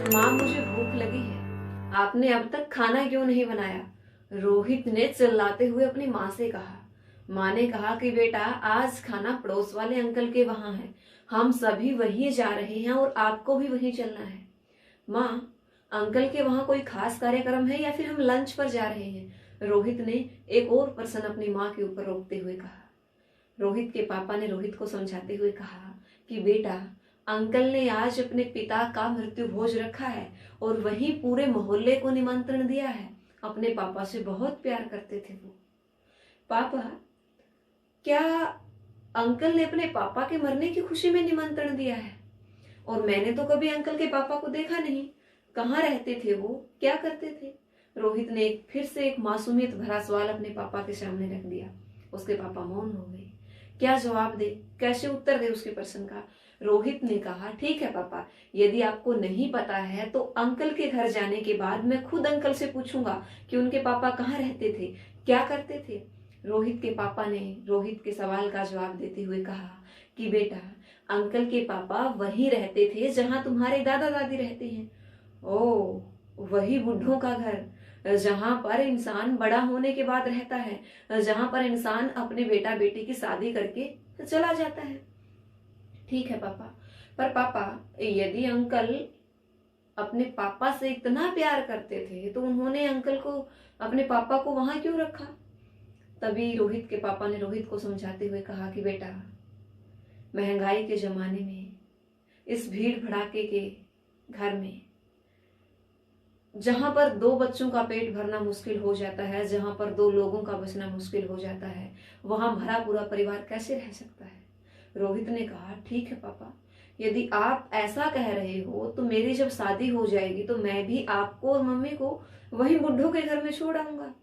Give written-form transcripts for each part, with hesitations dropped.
माँ मुझे भूख लगी है, आपने अब तक खाना क्यों नहीं बनाया? रोहित ने चिल्लाते हुए अपनी माँ से कहा। माँ ने कहा कि बेटा आज खाना पड़ोस वाले अंकल के वहां है, हम सभी वहीं जा रहे हैं और आपको भी वहीं चलना है। माँ, अंकल के वहां कोई खास कार्यक्रम है या फिर हम लंच पर जा रहे हैं? रोहित ने एक और प्रश्न अपनी माँ के ऊपर रोकते हुए कहा। रोहित के पापा ने रोहित को समझाते हुए कहा कि बेटा अंकल ने आज अपने पिता का मृत्यु भोज रखा है और वहीं पूरे मोहल्ले को निमंत्रण दिया है। अपने पापा से बहुत प्यार करते थे वो। पापा, क्या अंकल ने अपने पापा के मरने की खुशी में निमंत्रण दिया है? और मैंने तो कभी अंकल के पापा को देखा नहीं, कहाँ रहते थे वो, क्या करते थे? रोहित ने फिर से एक मासूमियत भरा सवाल अपने पापा के सामने रख दिया। उसके पापा मौन हो गए। क्या जवाब दे, कैसे उत्तर दे उसके प्रश्न का? रोहित ने कहा, ठीक है पापा, यदि आपको नहीं पता है तो अंकल के घर जाने के बाद मैं खुद अंकल से पूछूंगा कि उनके पापा कहाँ रहते थे, क्या करते थे। रोहित के पापा ने रोहित के सवाल का जवाब देते हुए कहा कि बेटा अंकल के पापा वहीं रहते थे जहां तुम्हारे दादा दादी रहते हैं। ओ, वही बुढ़ों का घर जहां पर इंसान बड़ा होने के बाद रहता है, जहां पर इंसान अपने बेटा बेटी की शादी करके चला जाता है। ठीक है पापा, पर पापा यदि अंकल अपने पापा से इतना प्यार करते थे तो उन्होंने अंकल को, अपने पापा को वहां क्यों रखा? तभी रोहित के पापा ने रोहित को समझाते हुए कहा कि बेटा महंगाई के जमाने में, इस भीड़ भड़ाके के घर में, जहां पर दो बच्चों का पेट भरना मुश्किल हो जाता है, जहां पर दो लोगों का बचना मुश्किल हो जाता है, वहां भरा पूरा परिवार कैसे रह सकता है? रोहित ने कहा, ठीक है पापा, यदि आप ऐसा कह रहे हो तो मेरी जब शादी हो जाएगी तो मैं भी आपको और मम्मी को वहीं बुड्ढों के घर में छोड़ आऊंगा।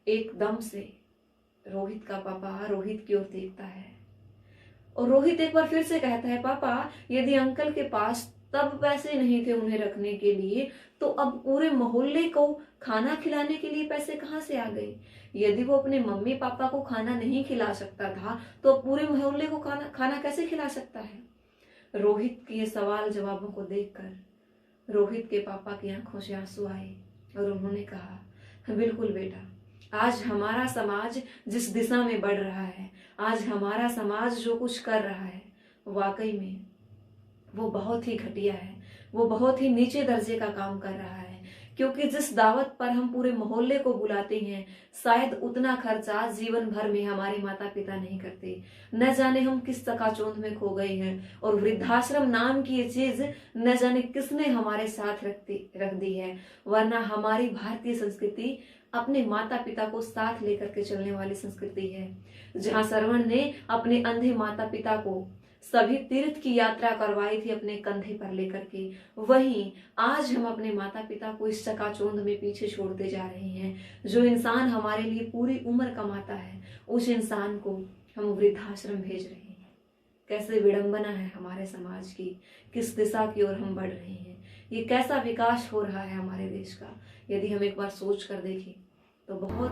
एकदम से रोहित का पापा रोहित की ओर देखता है और रोहित एक बार फिर से कहता है, पापा यदि अंकल के पास तब पैसे नहीं थे उन्हें रखने के लिए तो अब पूरे मोहल्ले को खाना खिलाने के लिए पैसे कहाँ से आ गए? यदि वो अपने मम्मी पापा को खाना नहीं खिला सकता था तो अब पूरे मोहल्ले को खाना कैसे खिला सकता है? रोहित के ये सवाल जवाबों को देखकर रोहित के पापा की आंखों से आंसू आए और उन्होंने कहा, बिल्कुल बेटा, आज हमारा समाज जिस दिशा में बढ़ रहा है, आज हमारा समाज जो कुछ कर रहा है, वाकई में वो बहुत ही घटिया है, वो बहुत ही नीचे दर्जे का काम कर रहा है। क्योंकि जिस दावत पर हम पूरे मोहल्ले को बुलाते हैं, शायद उतना खर्चा जीवन भर में हमारे माता पिता नहीं करते। न जाने हम किस चकाचौंध में खो गए हैं और वृद्धाश्रम नाम की ये चीज न जाने किसने हमारे साथ रख दी है। वरना हमारी भारतीय संस्कृति अपने माता पिता को साथ लेकर के चलने वाली संस्कृति है। जहाँ श्रवण ने अपने अंधे माता पिता को सभी तीर्थ की यात्रा करवाई थी अपने कंधे पर लेकर के, वहीं आज हम अपने माता पिता को इस चकाचौंध में पीछे छोड़ते जा रहे हैं। जो इंसान हमारे लिए पूरी उम्र कमाता है, उस इंसान को हम वृद्धाश्रम भेज रहे हैं। कैसे विडंबना है हमारे समाज की, किस दिशा की ओर हम बढ़ रहे हैं, ये कैसा विकास हो रहा है हमारे देश का। यदि हम एक बार सोच कर देखें तो बहुत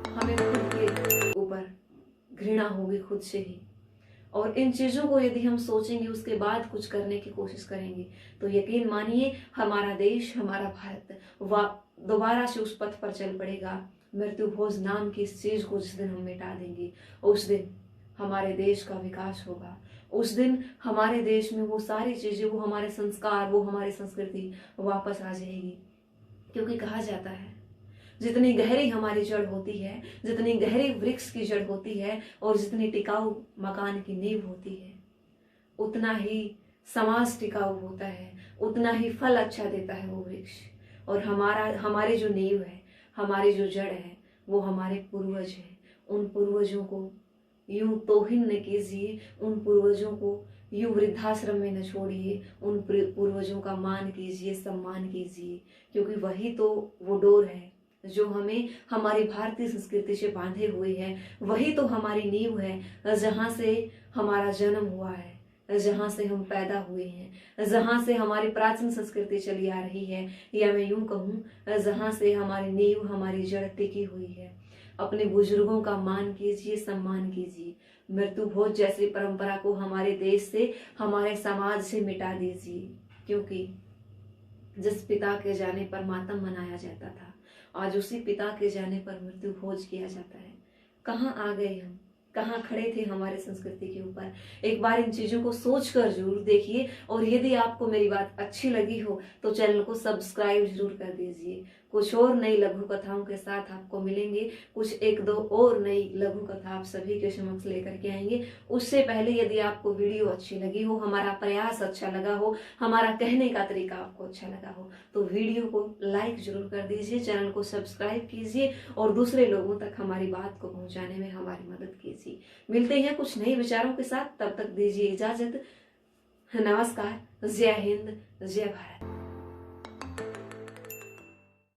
हमें खुद के ऊपर घृणा होगी, खुद से ही। और इन चीजों को यदि हम सोचेंगे, उसके बाद कुछ करने की कोशिश करेंगे, तो यकीन मानिए हमारा देश, हमारा भारत दोबारा से उस पथ पर चल पड़ेगा। मृत्यु भोज नाम की इस चीज को जिस दिन हम मिटा देंगे, उस दिन हमारे देश का विकास होगा। उस दिन हमारे देश में वो सारी चीजें, वो हमारे संस्कार, वो हमारी संस्कृति वापस आ जाएगी। क्योंकि कहा जाता है जितनी गहरी हमारी जड़ होती है, जितनी गहरी वृक्ष की जड़ होती है और जितनी टिकाऊ मकान की नींव होती है, उतना ही समाज टिकाऊ होता है, उतना ही फल अच्छा देता है वो वृक्ष। और हमारी जो नींव है, हमारी जो जड़ है, वो हमारे पूर्वज है। उन पूर्वजों को यूं तौहीन न कीजिए, उन पूर्वजों को यूं वृद्धाश्रम में न छोड़िए, उन पूर्वजों का मान कीजिए, सम्मान कीजिए। क्योंकि वही तो वो डोर है जो हमें हमारी भारतीय संस्कृति से बांधे हुए है। वही तो हमारी नींव है जहाँ से हमारा जन्म हुआ है, जहाँ से हम पैदा हुए हैं, जहाँ से हमारी प्राचीन संस्कृति चली आ रही है, या मैं यूं कहूँ जहाँ से हमारी नींव, हमारी जड़ टिकी हुई है। अपने बुजुर्गों का मान कीजिए, सम्मान कीजिए। मृत्यु भोज जैसी परंपरा को हमारे देश से, हमारे समाज से मिटा दीजिए। क्योंकि जिस पिता के जाने पर मातम मनाया जाता था, आज उसी पिता के जाने पर मृत्यु भोज किया जाता है। कहाँ आ गए हम, कहाँ खड़े थे हमारे संस्कृति के ऊपर। एक बार इन चीजों को सोच कर जरूर देखिए, और यदि आपको मेरी बात अच्छी लगी हो तो चैनल को सब्सक्राइब जरूर कर दीजिए। कुछ और नई लघु कथाओं के साथ आपको मिलेंगे, कुछ एक दो और नई लघु कथा आप सभी के समक्ष लेकर के आएंगे। उससे पहले यदि आपको वीडियो अच्छी लगी हो, हमारा प्रयास अच्छा लगा हो, हमारा कहने का तरीका आपको अच्छा लगा हो, तो वीडियो को लाइक जरूर कर दीजिए, चैनल को सब्सक्राइब कीजिए और दूसरे लोगों तक हमारी बात को पहुंचाने में हमारी मदद कीजिए। मिलते हैं कुछ नए विचारों के साथ, तब तक दीजिए इजाजत। नमस्कार, जय हिंद, जय भारत।